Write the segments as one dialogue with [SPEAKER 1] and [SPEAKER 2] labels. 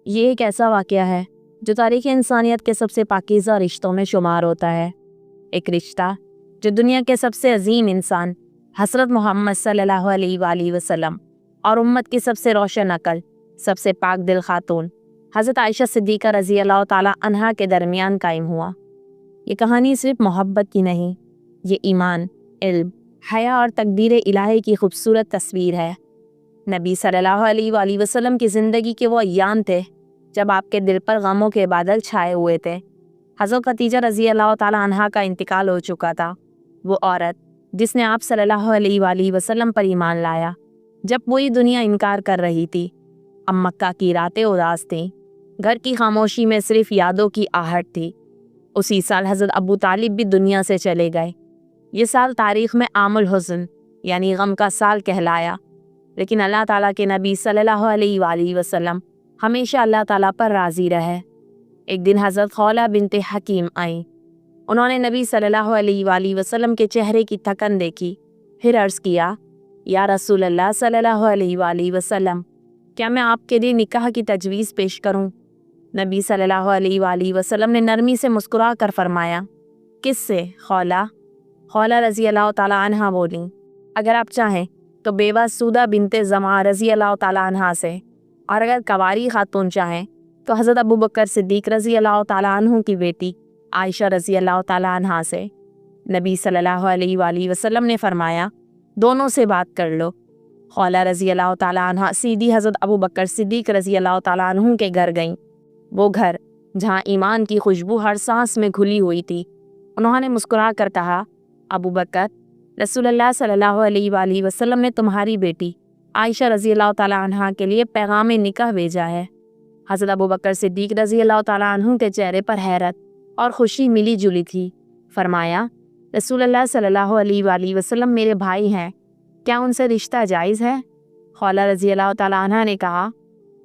[SPEAKER 1] یہ ایک ایسا واقعہ ہے جو تاریخ انسانیت کے سب سے پاکیزہ رشتوں میں شمار ہوتا ہے۔ ایک رشتہ جو دنیا کے سب سے عظیم انسان حضرت محمد صلی اللہ علیہ وآلہ وسلم اور امت کی سب سے روشن عقل، سب سے پاک دل خاتون حضرت عائشہ صدیقہ رضی اللہ تعالیٰ عنہا کے درمیان قائم ہوا۔ یہ کہانی صرف محبت کی نہیں، یہ ایمان، علم، حیا اور تقدیر الہی کی خوبصورت تصویر ہے۔ نبی صلی اللہ علیہ وآلہ وسلم کی زندگی کے وہ ایام تھے جب آپ کے دل پر غموں کے بادل چھائے ہوئے تھے۔ حضرت خدیجہ رضی اللہ تعالیٰ عنہا کا انتقال ہو چکا تھا، وہ عورت جس نے آپ صلی اللہ علیہ وآلہ وسلم پر ایمان لایا جب پوری دنیا انکار کر رہی تھی۔ اب مکہ کی راتیں اداس تھیں، گھر کی خاموشی میں صرف یادوں کی آہٹ تھی۔ اسی سال حضرت ابو طالب بھی دنیا سے چلے گئے۔ یہ سال تاریخ میں عام الحزن یعنی غم کا سال کہلایا، لیکن اللہ تعالیٰ کے نبی صلی اللہ علیہ وآلہ وسلم ہمیشہ اللہ تعالیٰ پر راضی رہے۔ ایک دن حضرت خولہ بنت حکیم آئیں۔ انہوں نے نبی صلی اللہ علیہ وآلہ وسلم کے چہرے کی تھکن دیکھی، پھر عرض کیا، یا رسول اللہ صلی اللہ علیہ وآلہ وسلم، کیا میں آپ کے لیے نکاح کی تجویز پیش کروں؟ نبی صلی اللہ علیہ وآلہ وسلم نے نرمی سے مسکرا کر فرمایا، کس سے خولہ؟ خولہ رضی اللہ تعالیٰ عنہا بولیں، اگر آپ چاہیں تو بیوہ سودہ بنت زمعہ رضی اللہ تعالیٰ عنہا سے، اور اگر کنواری خاتون چاہیں تو حضرت ابوبکر صدیق رضی اللہ تعالیٰ عنہ کی بیٹی عائشہ رضی اللہ تعالیٰ عنہا سے۔ نبی صلی اللہ علیہ وآلہ وسلم نے فرمایا، دونوں سے بات کر لو۔ خولہ رضی اللہ تعالیٰ عنہا سیدھی حضرت ابوبکر صدیق رضی اللہ تعالیٰ عنہ کے گھر گئیں، وہ گھر جہاں ایمان کی خوشبو ہر سانس میں گھلی ہوئی تھی۔ انہوں نے مسکرا کر کہا، ابوبکر، رسول اللہ صلی اللہ علیہ وآلہ وسلم نے تمہاری بیٹی عائشہ رضی اللہ تعالیٰ عنہا کے لیے پیغام نکاح بھیجا ہے۔ حضرت ابوبکر صدیق رضی اللہ تعالیٰ عنہ کے چہرے پر حیرت اور خوشی ملی جلی تھی۔ فرمایا، رسول اللہ صلی اللہ علیہ وآلہ وسلم میرے بھائی ہیں، کیا ان سے رشتہ جائز ہے؟ خولہ رضی اللہ تعالیٰ عنہ نے کہا،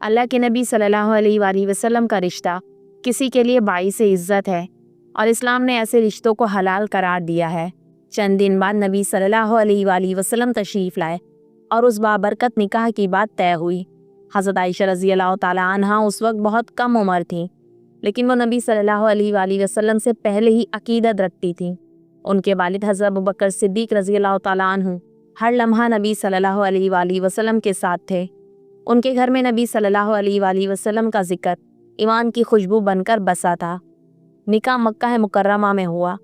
[SPEAKER 1] اللہ کے نبی صلی اللہ علیہ وآلہ وسلم کا رشتہ کسی کے لیے باعث عزت ہے، اور اسلام نے ایسے رشتوں کو حلال قرار دیا ہے۔ چند دن بعد نبی صلی اللہ علیہ وآلہ وسلم تشریف لائے اور اس بابرکت نکاح کی بات طے ہوئی۔ حضرت عائشہ رضی اللہ تعالیٰ عنہا اس وقت بہت کم عمر تھیں، لیکن وہ نبی صلی اللہ علیہ وآلہ وسلم سے پہلے ہی عقیدت رکھتی تھیں۔ ان کے والد حضرت ابوبکر صدیق رضی اللہ تعالیٰ عنہ ہر لمحہ نبی صلی اللہ علیہ وآلہ وسلم کے ساتھ تھے۔ ان کے گھر میں نبی صلی اللہ علیہ وآلہ وسلم کا ذکر ایمان کی خوشبو بن کر بسا تھا۔ نکاح مکہ مکرمہ میں ہوا۔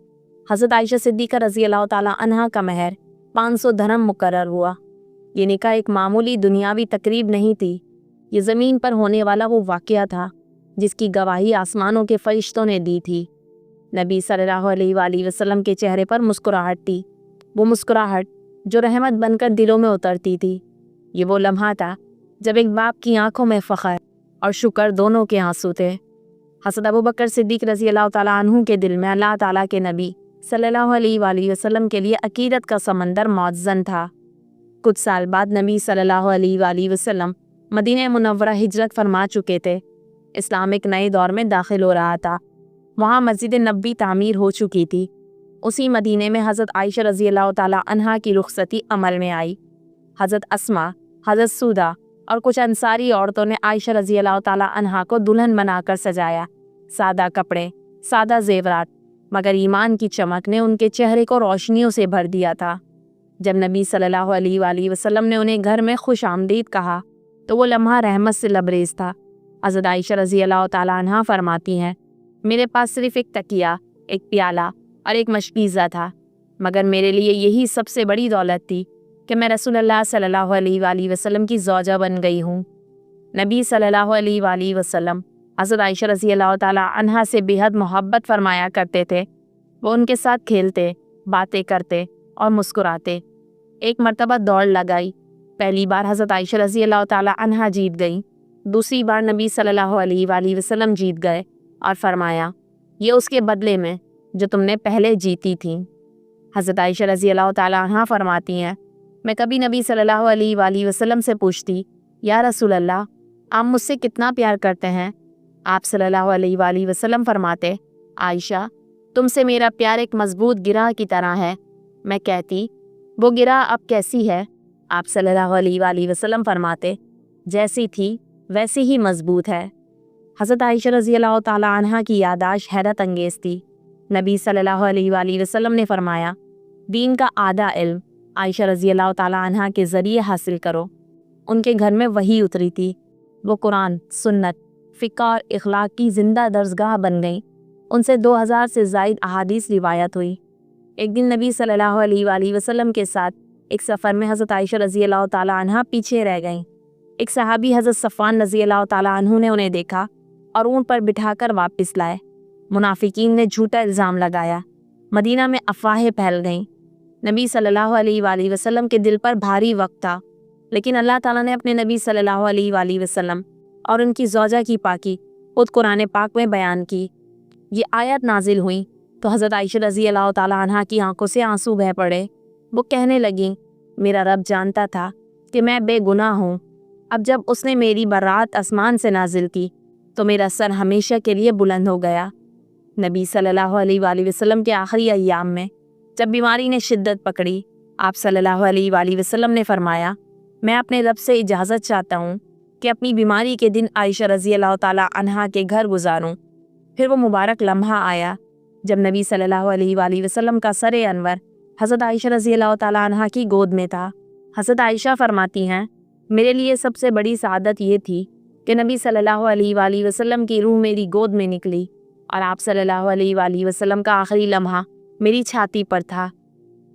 [SPEAKER 1] حضرت عائشہ صدیقہ رضی اللہ تعالیٰ عنہا کا مہر 500 درہم مقرر ہوا۔ یہ نکاح ایک معمولی دنیاوی تقریب نہیں تھی، یہ زمین پر ہونے والا وہ واقعہ تھا جس کی گواہی آسمانوں کے فرشتوں نے دی تھی۔ نبی صلی اللہ علیہ وآلہ وسلم کے چہرے پر مسکراہٹ تھی، وہ مسکراہٹ جو رحمت بن کر دلوں میں اترتی تھی۔ یہ وہ لمحہ تھا جب ایک باپ کی آنکھوں میں فخر اور شکر دونوں کے آنسو تھے۔ حضرت ابوبکر صدیق رضی اللہ تعالیٰ عنہ کے دل میں اللہ تعالیٰ کے نبی صلی اللہ علیہ وآلہ وسلم کے لیے عقیدت کا سمندر معزن تھا۔ کچھ سال بعد نبی صلی اللہ علیہ وآلہ وسلم مدینہ منورہ ہجرت فرما چکے تھے۔ اسلام ایک نئے دور میں داخل ہو رہا تھا۔ وہاں مسجد نبوی تعمیر ہو چکی تھی۔ اسی مدینے میں حضرت عائشہ رضی اللہ تعالیٰ عنہا کی رخصتی عمل میں آئی۔ حضرت اسما، حضرت سودہ اور کچھ انصاری عورتوں نے عائشہ رضی اللہ تعالیٰ عنہا کو دلہن بنا کر سجایا۔ سادہ کپڑے، سادہ زیورات، مگر ایمان کی چمک نے ان کے چہرے کو روشنیوں سے بھر دیا تھا۔ جب نبی صلی اللہ علیہ وآلہ وسلم نے انہیں گھر میں خوش آمدید کہا تو وہ لمحہ رحمت سے لبریز تھا۔ حضرت عائشہ رضی اللہ تعالیٰ عنہا فرماتی ہیں، میرے پاس صرف ایک تکیہ، ایک پیالہ اور ایک مشکیزہ تھا، مگر میرے لیے یہی سب سے بڑی دولت تھی کہ میں رسول اللہ صلی اللہ علیہ وآلہ وسلم کی زوجہ بن گئی ہوں۔ نبی صلی اللہ علیہ وآلہ وسلم حضرت عائشہ رضی اللہ تعالیٰ عنہا سے بے حد محبت فرمایا کرتے تھے۔ وہ ان کے ساتھ کھیلتے، باتیں کرتے اور مسکراتے۔ ایک مرتبہ دوڑ لگائی۔ پہلی بار حضرت عائشہ رضی اللہ تعالیٰ عنہا جیت گئیں، دوسری بار نبی صلی اللہ علیہ وآلہ وسلم جیت گئے اور فرمایا، یہ اس کے بدلے میں جو تم نے پہلے جیتی تھیں۔ حضرت عائشہ رضی اللہ تعالیٰ عنہا فرماتی ہیں، میں کبھی نبی صلی اللہ علیہ وآلہ وسلم سے پوچھتی، یا رسول اللہ، آپ مجھ سے کتنا پیار کرتے ہیں؟ آپ صلی اللہ علیہ وآلہ وسلم فرماتے، عائشہ، تم سے میرا پیار ایک مضبوط گرہ کی طرح ہے۔ میں کہتی، وہ گرہ اب کیسی ہے؟ آپ صلی اللہ علیہ وآلہ وسلم فرماتے، جیسی تھی ویسی ہی مضبوط ہے۔ حضرت عائشہ رضی اللہ تعالیٰ عنہ کی یادداشت حیرت انگیز تھی۔ نبی صلی اللہ علیہ وآلہ وسلم نے فرمایا، دین کا آدھا علم عائشہ رضی اللہ تعالیٰ عنہ کے ذریعے حاصل کرو۔ ان کے گھر میں وحی اتری تھی، وہ قرآن، سنت، فقہ اور اخلاق کی زندہ درسگاہ بن گئیں۔ ان سے 2000 سے زائد احادیث روایت ہوئی۔ ایک دن نبی صلی اللہ علیہ وآلہ وسلم کے ساتھ ایک سفر میں حضرت عائشہ رضی اللہ تعالیٰ عنہ پیچھے رہ گئیں۔ ایک صحابی حضرت صفوان رضی اللہ تعالیٰ عنہ نے انہیں دیکھا اور اونٹ پر بٹھا کر واپس لائے۔ منافقین نے جھوٹا الزام لگایا، مدینہ میں افواہیں پھیل گئیں۔ نبی صلی اللہ علیہ وآلہ وسلم کے دل پر بھاری وقت تھا، لیکن اللہ تعالیٰ نے اپنے نبی صلی اللہ علیہ وآلہ وسلم اور ان کی زوجہ کی پاکی خود قرآن پاک میں بیان کی۔ یہ آیت نازل ہوئی تو حضرت عائشہ رضی اللہ تعالیٰ عنہ کی آنکھوں سے آنسو بہہ پڑے۔ وہ کہنے لگیں، میرا رب جانتا تھا کہ میں بے گناہ ہوں، اب جب اس نے میری برات آسمان سے نازل کی تو میرا سر ہمیشہ کے لیے بلند ہو گیا۔ نبی صلی اللہ علیہ وآلہ وسلم کے آخری ایام میں جب بیماری نے شدت پکڑی، آپ صلی اللہ علیہ وآلہ وسلم نے فرمایا، میں اپنے رب سے اجازت چاہتا ہوں کہ اپنی بیماری کے دن عائشہ رضی اللہ تعالیٰ عنہا کے گھر گزاروں۔ پھر وہ مبارک لمحہ آیا جب نبی صلی اللہ علیہ وآلہ وسلم کا سر انور حضرت عائشہ رضی اللہ تعالیٰ عنہا کی گود میں تھا۔ حضرت عائشہ فرماتی ہیں، میرے لیے سب سے بڑی سعادت یہ تھی کہ نبی صلی اللہ علیہ وآلہ وسلم کی روح میری گود میں نکلی اور آپ صلی اللہ علیہ وآلہ وسلم کا آخری لمحہ میری چھاتی پر تھا۔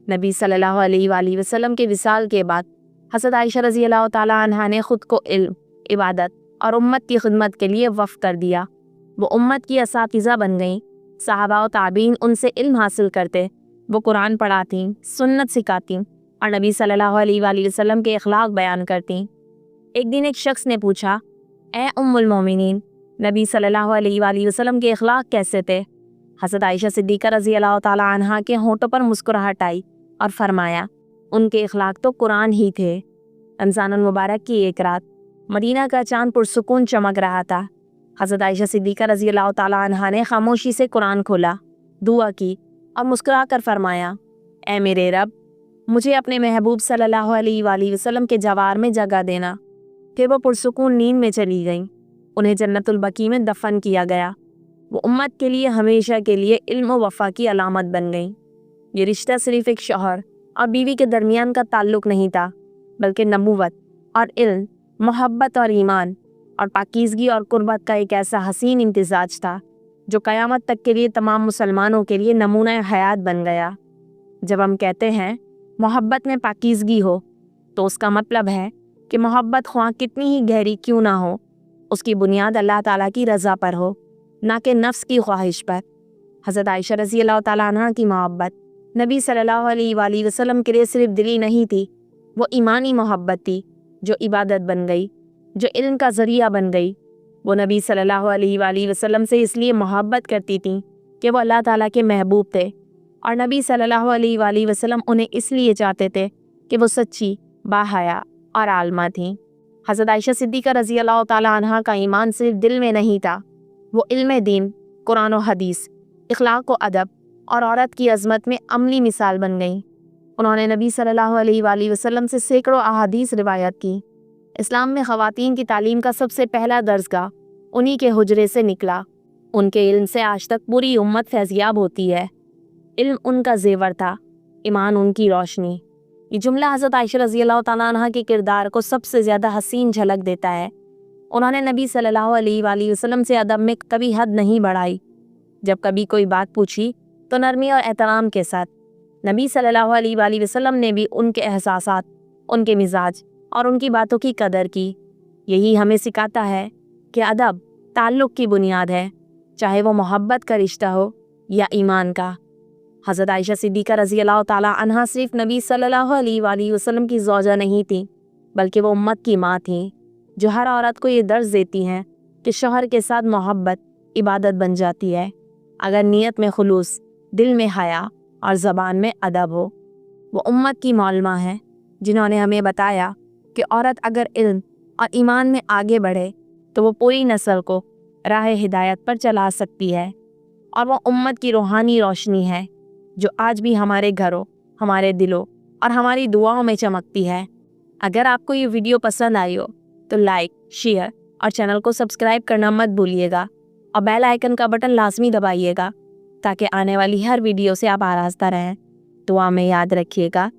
[SPEAKER 1] نبی صلی اللہ علیہ وآلہ وسلم کے وصال کے بعد حضرت عائشہ رضی اللہ تعالیٰ عنہا نے خود کو علم، عبادت اور امت کی خدمت کے لیے وقف کر دیا۔ وہ امت کی اساتذہ بن گئیں۔ صحابہ و تابعین ان سے علم حاصل کرتے، وہ قرآن پڑھاتیں، سنت سکھاتیں اور نبی صلی اللہ علیہ وآلہ وسلم کے اخلاق بیان کرتیں۔ ایک دن ایک شخص نے پوچھا، اے ام المومنین، نبی صلی اللہ علیہ وآلہ وسلم کے اخلاق کیسے تھے؟ حضرت عائشہ صدیقہ رضی اللہ تعالیٰ عنہا کے ہونٹوں پر مسکراہٹ آئی اور فرمایا، ان کے اخلاق تو قرآن ہی تھے۔ رمضان المبارک کی ایک رات مدینہ کا چاند پرسکون چمک رہا تھا۔ حضرت عائشہ صدیقہ رضی اللہ تعالیٰ عنہا نے خاموشی سے قرآن کھولا، دعا کی اور مسکرا کر فرمایا، اے میرے رب، مجھے اپنے محبوب صلی اللہ علیہ وآلہ وسلم کے جوار میں جگہ دینا۔ پھر وہ پرسکون نیند میں چلی گئیں۔ انہیں جنت البقیع میں دفن کیا گیا۔ وہ امت کے لیے ہمیشہ کے لیے علم و وفا کی علامت بن گئیں۔ یہ رشتہ صرف ایک شوہر اور بیوی کے درمیان کا تعلق نہیں تھا، بلکہ نبوت اور علم، محبت اور ایمان اور پاکیزگی اور قربت کا ایک ایسا حسین امتزاج تھا جو قیامت تک کے لیے تمام مسلمانوں کے لیے نمونہ حیات بن گیا۔ جب ہم کہتے ہیں محبت میں پاکیزگی ہو تو اس کا مطلب ہے کہ محبت خواہ کتنی ہی گہری کیوں نہ ہو، اس کی بنیاد اللہ تعالیٰ کی رضا پر ہو، نہ کہ نفس کی خواہش پر۔ حضرت عائشہ رضی اللہ تعالیٰ عنہ کی محبت نبی صلی اللہ علیہ وآلہ وسلم کے لیے صرف دلی نہیں تھی، وہ ایمانی محبت تھی جو عبادت بن گئی، جو علم کا ذریعہ بن گئی۔ وہ نبی صلی اللہ علیہ وآلہ وسلم سے اس لیے محبت کرتی تھیں کہ وہ اللہ تعالیٰ کے محبوب تھے، اور نبی صلی اللہ علیہ وآلہ وسلم انہیں اس لیے چاہتے تھے کہ وہ سچی، باحیا اور عالمہ تھیں۔ حضرت عائشہ صدیقہ رضی اللہ تعالیٰ عنہ کا ایمان صرف دل میں نہیں تھا، وہ علم دین، قرآن و حدیث، اخلاق و ادب اور عورت کی عظمت میں عملی مثال بن گئیں۔ انہوں نے نبی صلی اللہ علیہ وآلہ وسلم سے سینکڑوں احادیث روایت کی۔ اسلام میں خواتین کی تعلیم کا سب سے پہلا درسگاہ انہی کے حجرے سے نکلا۔ ان کے علم سے آج تک پوری امت فیضیاب ہوتی ہے۔ علم ان کا زیور تھا، ایمان ان کی روشنی۔ یہ جملہ حضرت عائشہ رضی اللہ تعالیٰ عنہ کے کردار کو سب سے زیادہ حسین جھلک دیتا ہے۔ انہوں نے نبی صلی اللہ علیہ وآلہ وسلم سے ادب میں کبھی حد نہیں بڑھائی۔ جب کبھی کوئی بات پوچھی تو نرمی اور احترام کے ساتھ۔ نبی صلی اللہ علیہ وآلہ وسلم نے بھی ان کے احساسات، ان کے مزاج اور ان کی باتوں کی قدر کی۔ یہی ہمیں سکھاتا ہے کہ ادب تعلق کی بنیاد ہے، چاہے وہ محبت کا رشتہ ہو یا ایمان کا۔ حضرت عائشہ صدیقہ رضی اللہ تعالیٰ عنہا صرف نبی صلی اللہ علیہ وآلہ وسلم کی زوجہ نہیں تھیں، بلکہ وہ امت کی ماں تھیں، جو ہر عورت کو یہ درس دیتی ہیں کہ شوہر کے ساتھ محبت عبادت بن جاتی ہے اگر نیت میں خلوص، دل میں حیا اور زبان میں ادب ہو۔ وہ امت کی معلمہ ہیں جنہوں نے ہمیں بتایا کہ عورت اگر علم اور ایمان میں آگے بڑھے تو وہ پوری نسل کو راہ ہدایت پر چلا سکتی ہے، اور وہ امت کی روحانی روشنی ہے جو آج بھی ہمارے گھروں، ہمارے دلوں اور ہماری دعاؤں میں چمکتی ہے۔ اگر آپ کو یہ ویڈیو پسند آئی ہو تو لائک، شیئر اور چینل کو سبسکرائب کرنا مت بھولیے گا اور بیل آئیکن کا بٹن لازمی دبائیے گا تاکہ آنے والی ہر ویڈیو سے آپ آراستہ رہیں۔ دعا میں یاد رکھیے گا۔